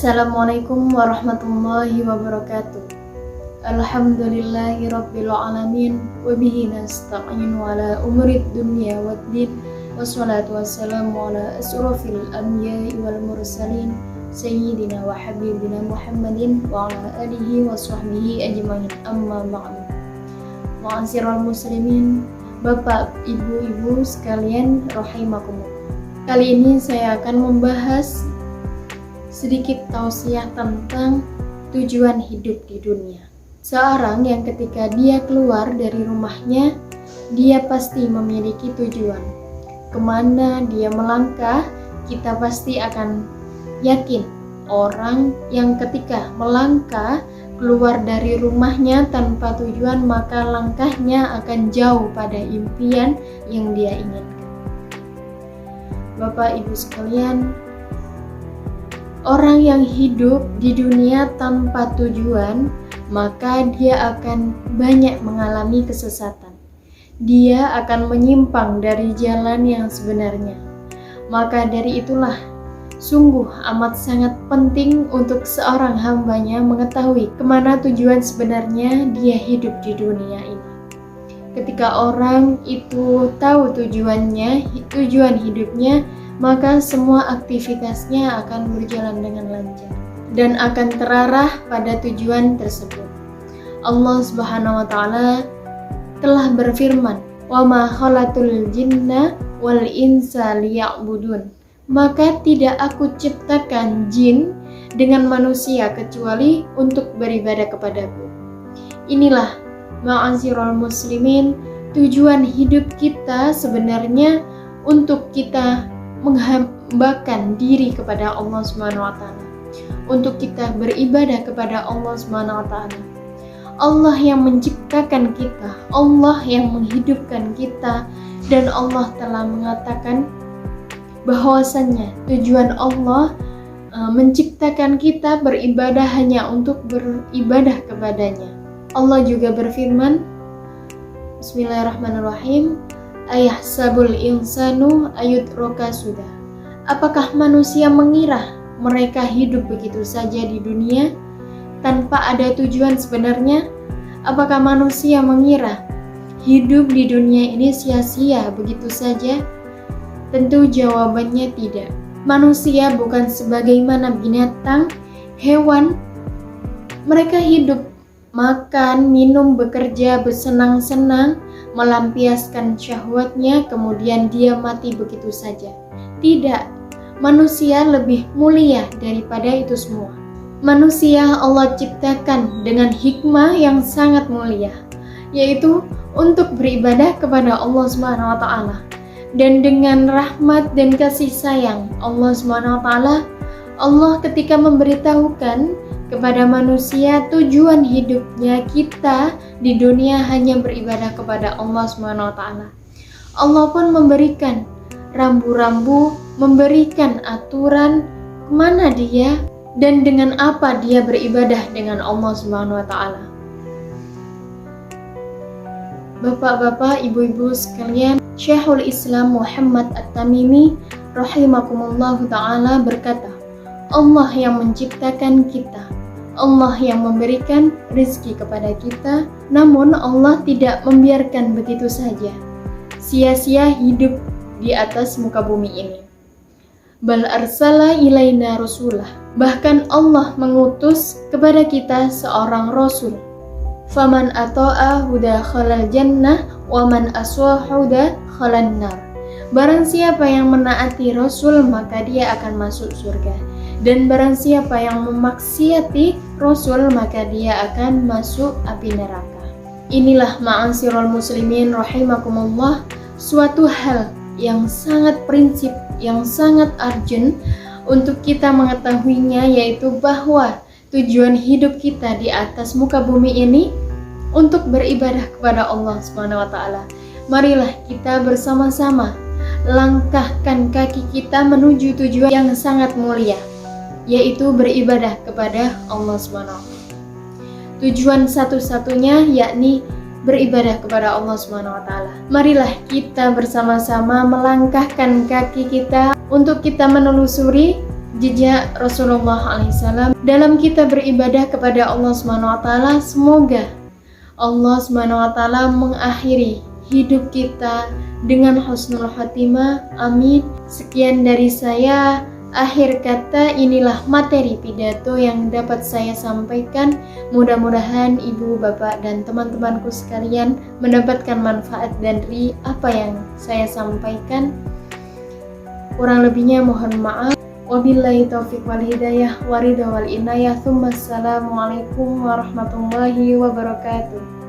Assalamualaikum warahmatullahi wabarakatuh. Alhamdulillahi rabbil alamin wa bihi nasta'inu ala umurid dunya waddin wassalatu wassalamu ala asrofil anbiya'i wal mursalin sayyidina wa habibina Muhammadin wa ala alihi wa sahbihi ajmain, amma ba'du. Ma'asyiral muslimin, Bapak, Ibu-ibu sekalian rahimakumullah. Kali ini saya akan membahas sedikit tausiah tentang tujuan hidup di dunia. Seorang yang ketika dia keluar dari rumahnya, dia pasti memiliki tujuan. Kemana dia melangkah, kita pasti akan yakin. Orang yang ketika melangkah keluar dari rumahnya tanpa tujuan, maka langkahnya akan jauh pada impian yang dia inginkan. Bapak Ibu sekalian, orang yang hidup di dunia tanpa tujuan, maka dia akan banyak mengalami kesesatan. Dia akan menyimpang dari jalan yang sebenarnya. Maka dari itulah, sungguh amat sangat penting untuk seorang hambanya mengetahui kemana tujuan sebenarnya dia hidup di dunia ini. Ketika orang itu tahu tujuan hidupnya, maka semua aktivitasnya akan berjalan dengan lancar dan akan terarah pada tujuan tersebut. Allah Subhanahu wa taala telah berfirman, "Wa ma khalaqtul jinna wal insa liya'budun." Maka tidak aku ciptakan jin dengan manusia kecuali untuk beribadah kepadaku. Inilah ma'asyiral muslimin, tujuan hidup kita sebenarnya untuk kita menghambakan diri kepada Allah Subhanahu wa taala, untuk kita beribadah kepada Allah Subhanahu wa taala. Allah yang menciptakan kita, Allah yang menghidupkan kita, dan Allah telah mengatakan bahwasannya tujuan Allah menciptakan kita beribadah hanya untuk beribadah kepadanya. Allah juga berfirman, Bismillahirrahmanirrahim, Ayahsabul insanu ayutroka sudah. Apakah manusia mengira mereka hidup begitu saja di dunia tanpa ada tujuan sebenarnya? Apakah manusia mengira hidup di dunia ini sia-sia begitu saja? Tentu jawabannya tidak. Manusia bukan sebagaimana binatang, hewan. Mereka hidup, makan, minum, bekerja, bersenang-senang, melampiaskan syahwatnya, kemudian dia mati begitu saja. Tidak, manusia lebih mulia daripada itu semua. Manusia Allah ciptakan dengan hikmah yang sangat mulia, yaitu untuk beribadah kepada Allah Subhanahu wa taala. Dan dengan rahmat dan kasih sayang Allah Subhanahu wa taala, Allah ketika memberitahukan kepada manusia tujuan hidupnya kita di dunia hanya beribadah kepada Allah Subhanahu wa taala. Allah pun memberikan rambu-rambu, memberikan aturan kemana dia dan dengan apa dia beribadah dengan Allah Subhanahu wa taala. Bapak-bapak, ibu-ibu sekalian, Syekhul Islam Muhammad At-Tamimi rahimakumullahu taala berkata, Allah yang menciptakan kita, Allah yang memberikan rezeki kepada kita, namun Allah tidak membiarkan begitu saja sia-sia hidup di atas muka bumi ini. Bal arsala ilaina rasulah, bahkan Allah mengutus kepada kita seorang rasul. Faman ata'a huda khalal jannah wa man aswa huda khalan nar. Barang siapa yang menaati rasul, maka dia akan masuk surga. Dan barang siapa yang memaksiati Rasul, maka dia akan masuk api neraka. Inilah ma'asyiral muslimin rahimakumullah, suatu hal yang sangat prinsip, yang sangat urgent untuk kita mengetahuinya, yaitu bahwa tujuan hidup kita di atas muka bumi ini untuk beribadah kepada Allah Subhanahu wa taala. Marilah kita bersama-sama langkahkan kaki kita menuju tujuan yang sangat mulia, yaitu beribadah kepada Allah Subhanahu wa taala. Tujuan satu-satunya yakni beribadah kepada Allah Subhanahu wa taala. Marilah kita bersama-sama melangkahkan kaki kita untuk kita menelusuri jejak Rasulullah SAW dalam kita beribadah kepada Allah SWT. Semoga Allah SWT mengakhiri hidup kita dengan husnul khotimah. Amin. Sekian dari saya. Akhir kata, inilah materi pidato yang dapat saya sampaikan. Mudah-mudahan ibu, bapak, dan teman-temanku sekalian mendapatkan manfaat dari apa yang saya sampaikan. Kurang lebihnya mohon maaf. Wabillahi taufiq wal hidayah, waridha wal inayah. Assalamualaikum warahmatullahi wabarakatuh.